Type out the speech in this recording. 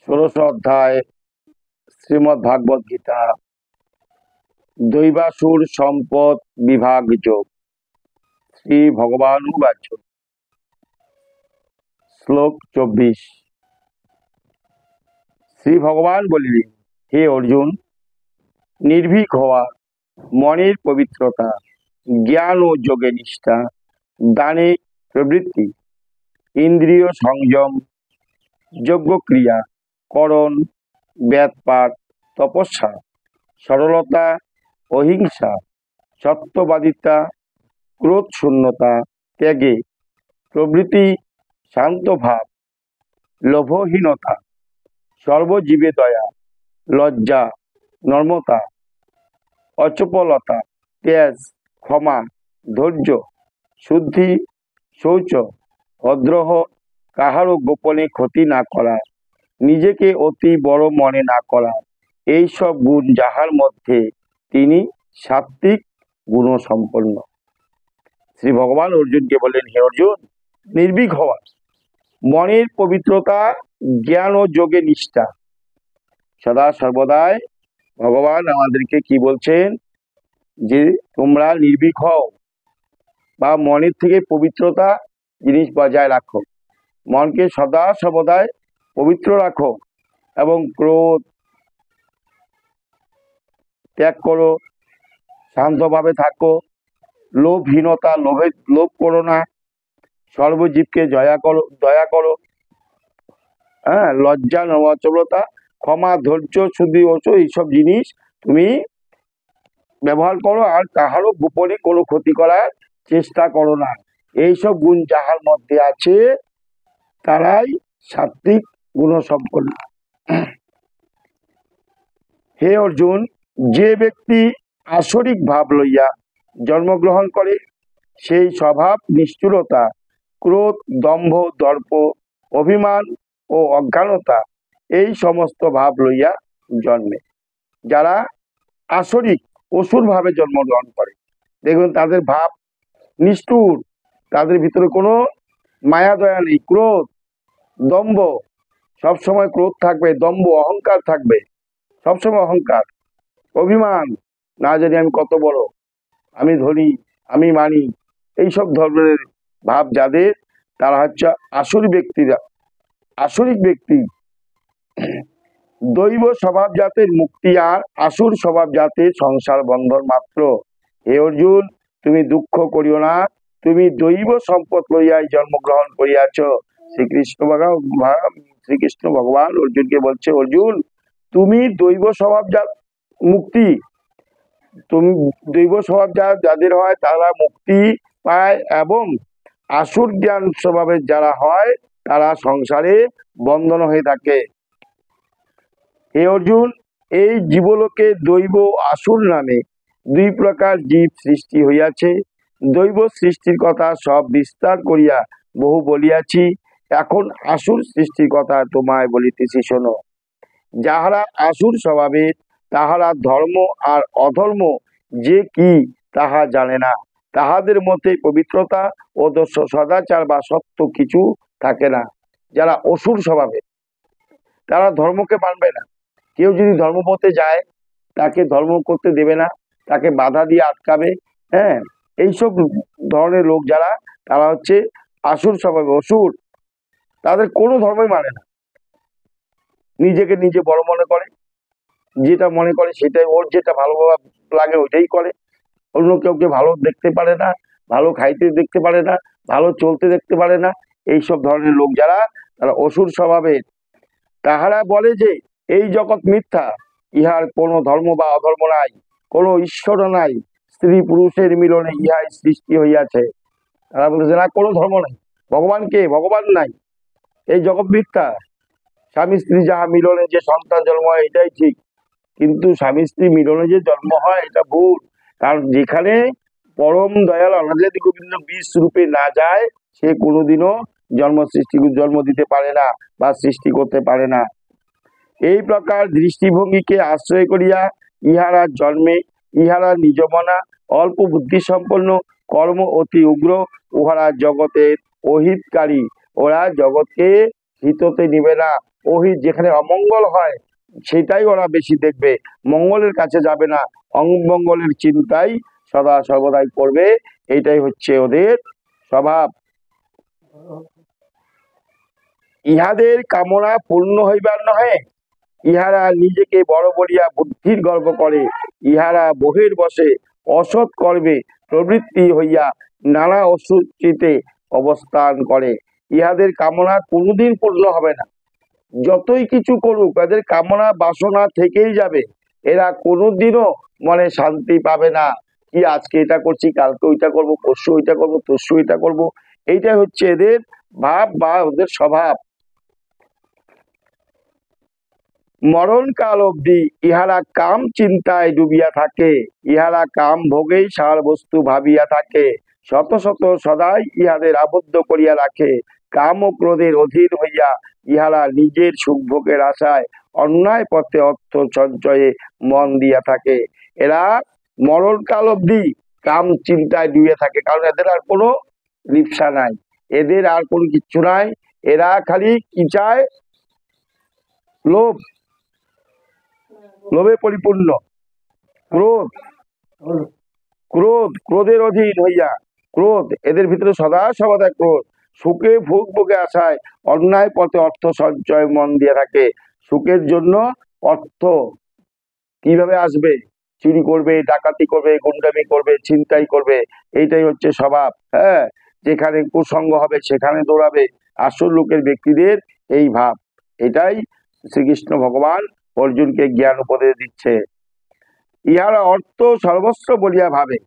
ষোড়শ অধ্যায় শ্রীমদ্ ভাগবত গীতা দৈবাসুর সম্পদ বিভাগ যোগ। শ্রী ভগবানুবাচ। শ্লোক 24। শ্রী ভগবান বলিলেন, হে অর্জুন, নির্ভীক হওয়া, মনের পবিত্রতা, জ্ঞান ও যোগে নিষ্ঠা, দানে প্রবৃত্তি, ইন্দ্রিয় সংযম, যজ্ঞক্রিয়া, করণ, বেদপাঠ, তপস্যা, সরলতা, অহিংসা, সত্যবাদিতা, ক্রোধ শূন্যতা, ত্যাগে প্রভৃতি, শান্ত ভাব, লোভহীনতা, সর্বজীবে দয়া, লজ্জা, নর্মতা, অচপলতা, তেজ, ক্ষমা, ধৈর্য, শুদ্ধি, শৌচ, অদ্রোহ, কাহারও গোপনে ক্ষতি না করা, নিজেকে অতি বড় মনে না করা, এই সব গুণ যাহার মধ্যে তিনি সাত্ত্বিক গুণ সম্পন্ন। শ্রী ভগবান অর্জুনকে বললেন, হে অর্জুন, নির্ভীক হওয়া, মনের পবিত্রতা, জ্ঞান ও যোগে নিষ্ঠা। সদা সর্বদাই ভগবান আমাদেরকে কি বলছেন, যে তোমরা নির্ভীক হও বা মনের থেকে পবিত্রতা জিনিস বজায় রাখো, মনকে সদা সর্বদাই পবিত্র রাখো এবং ক্রোধ ত্যাগ করো, শান্তভাবে থাকো, লোভহীনতা, লোভ করো না, সর্বজীবকে দয়া করো, লজ্জা, নবচলতা, ক্ষমা, ধৈর্য, শুদ্ধি, ওচ, এইসব জিনিস তুমি ব্যবহার করো, আর কাহারও গোপনে কোনো ক্ষতি করার চেষ্টা করো না। এইসব গুণ যাহার মধ্যে আছে তারাই সাত্ত্বিক গুণ সম্পন্ন। হে অর্জুন, যে ব্যক্তি আসরিক ভাব লইয়া জন্মগ্রহণ করে, সেই স্বভাব নিষ্ঠুরতা, ক্রোধ, দম্ভ, দর্প, অভিমান ও অজ্ঞানতা, এই সমস্ত ভাব লইয়া জন্মে। যারা আসরিক অসুর ভাবে জন্মগ্রহণ করে, দেখুন তাদের ভাব নিষ্ঠুর, তাদের ভিতরে কোনো মায়া দয়া নেই, ক্রোধ, দম্ভ, সবসময় ক্রোধ থাকবে, দম্ভ, অহংকার থাকবে, সবসময় অহংকার, অভিমান, না জানি আমি কত বড়, আমি ধনী, আমি মানি, এইসব ধরনের ভাব যাদের, তারা হচ্ছে আসুর ব্যক্তিরা, আসরিক ব্যক্তি। দৈব স্বভাব জাতের মুক্তি আর আসুর স্বভাব জাতের সংসার বন্ধন মাত্র। হে অর্জুন, তুমি দুঃখ করিও না, তুমি দৈব সম্পদ লইয়াই জন্মগ্রহণ করিয়াছ। শ্রীকৃষ্ণ ভগবান অর্জুনকে বলছে, অর্জুন, তুমি দৈব স্বভাবজাত মুক্তি, তুমি দৈব স্বভাবজাত যাদের হয় তারা মুক্তি পায়, এবং আসুর জ্ঞান স্বভাবের যারা হয় তারা সংসারে বন্ধন হয়ে থাকে। হে অর্জুন, এই জীবলোকে দৈব আসুর নামে দুই প্রকার জীব সৃষ্টি হইয়াছে। দৈব সৃষ্টির কথা সব বিস্তার করিয়া বহু বলিয়াছি, এখন আসুর সৃষ্টির কথা তোমায় বলিতেছি, শোনো। যাহারা আসুর স্বভাবের, তাহারা ধর্ম আর অধর্ম যে কি তাহা জানে না, তাহাদের মধ্যে পবিত্রতা ও সদাচার বা সত্য কিছু থাকে না। যারা অসুর স্বভাবের, তারা ধর্মকে মানবে না। কেউ যদি ধর্মপথে যায়, তাকে ধর্ম করতে দেবে না, তাকে বাধা দিয়ে আটকাবে। এইসব ধরনের লোক যারা, তারা হচ্ছে আসুর স্বভাবে, অসুর, তাদের কোনো ধর্মই মানে না, নিজেকে নিজে বড় মনে করে, যেটা মনে করে সেটাই, ওর যেটা ভালো লাগে ওইটাই করে, অন্য কেউকে ভালো দেখতে পারে না, ভালো খাইতে দেখতে পারে না, ভালো চলতে দেখতে পারে না। এইসব ধরনের লোক যারা, তারা অসুর স্বভাবের। তাহারা বলে যে এই জগৎ মিথ্যা, ইহার কোনো ধর্ম বা অধর্ম নাই, কোনো ঈশ্বর নাই, স্ত্রী পুরুষের মিলনে ইহাই সৃষ্টি হইয়াছে। তারা বলেছে না, কোনো ধর্ম নাই, ভগবান কে, ভগবান নাই, এই জগৎ মিথ্যা, স্বামী স্ত্রী যাহা মিলনে যে সন্তান জন্ম হয় এটাই ঠিক, কিন্তু স্বামী স্ত্রী মিলনে যে জন্ম হয় এটা ভুল। কারণ যেখানে পরম দয়াল অনাদি গোবিন্দ বীজ রূপে না যায়, সে কোনোদিনও জন্ম দিতে পারে না বা সৃষ্টি করতে পারে না। এই প্রকার দৃষ্টিভঙ্গিকে আশ্রয় করিয়া ইহারা জন্মে, ইহারা নিজমনা, অল্প বুদ্ধি সম্পন্ন, কর্ম অতি উগ্র, উহারা জগতের অহিতকারী, ওরা জগৎকে হিততে নিবে না। অহিত যেখানে অমঙ্গল হয় সেটাই ওরা বেশি দেখবে, মঙ্গলের কাছে যাবে না, অমঙ্গলের চিন্তাই সদা সর্বদাই করবে। এটাই হচ্ছে ওদের স্বভাব। ইহাদের কামনা পূর্ণ হইবার নহে, ইহারা নিজেকে বড় বলিয়া বুদ্ধির গর্ব করে, ইহারা বহির বসে অসৎ কর্মে প্রবৃত্তি হইয়া নানা অসুচিতে অবস্থান করে। ইহাদের কামনা কোনোদিন পূর্ণ হবে না, যতই কিছু করুক এদের কামনা বাসনা থেকেই যাবে। এরা কোনোদিনও মনে শান্তি পাবে না, কি আজকে এটা করছি, কালকে ওইটা করব, পরশু ওইটা করবো, তরশু ওইটা করবো। এইটাই হচ্ছে এদের ভাব বা ওদের স্বভাব। মরণ কাল অবধি ইহারা কাম চিন্তায় ডুবিয়া থাকে, ইহারা কাম ভোগেই সার বস্তু ভাবিয়া থাকে। শত শত সদাই ইহাদের আবদ্ধ করিয়া রাখে, কাম ও ক্রোধের অধীন হইয়া ইহারা নিজের সুখ ভোগের আশায় অন্যায় পথে অর্থ সঞ্চয়ে মন দিয়া থাকে। এরা মরণকাল অবধি কাম চিন্তায় ডুবিয়া থাকে, কারণ এদের আর কোনো লিপ্সা নাই, এদের আর কোনো কিচ্ছু নাই। এরা খালি কি চায়? লোভ, লোভে পরিপূর্ণ। ক্রোধ, ক্রোধের অধীন হইয়া, ক্রোধ এদের ভিতরে সদা সর্বদা ক্রোধ। সুখে ভোগ ভোগে আশায় অন্যায় পথে অর্থ সঞ্চয় মন দিয়ে থাকে। সুখের জন্য অর্থ কিভাবে আসবে? চুরি করবে, ডাকাতি করবে, গুন্ডামি করবে, ছিনতাই করবে, এইটাই হচ্ছে স্বভাব। হ্যাঁ, যেখানে কুসঙ্গ হবে সেখানে দৌড়াবে। আসল লোকের ব্যক্তিদের এই ভাব। এটাই শ্রীকৃষ্ণ ভগবান অর্জুনকে জ্ঞান উপদেশ দিচ্ছে। ইহারা অর্থ সর্বস্ব বলিয়া ভাবে,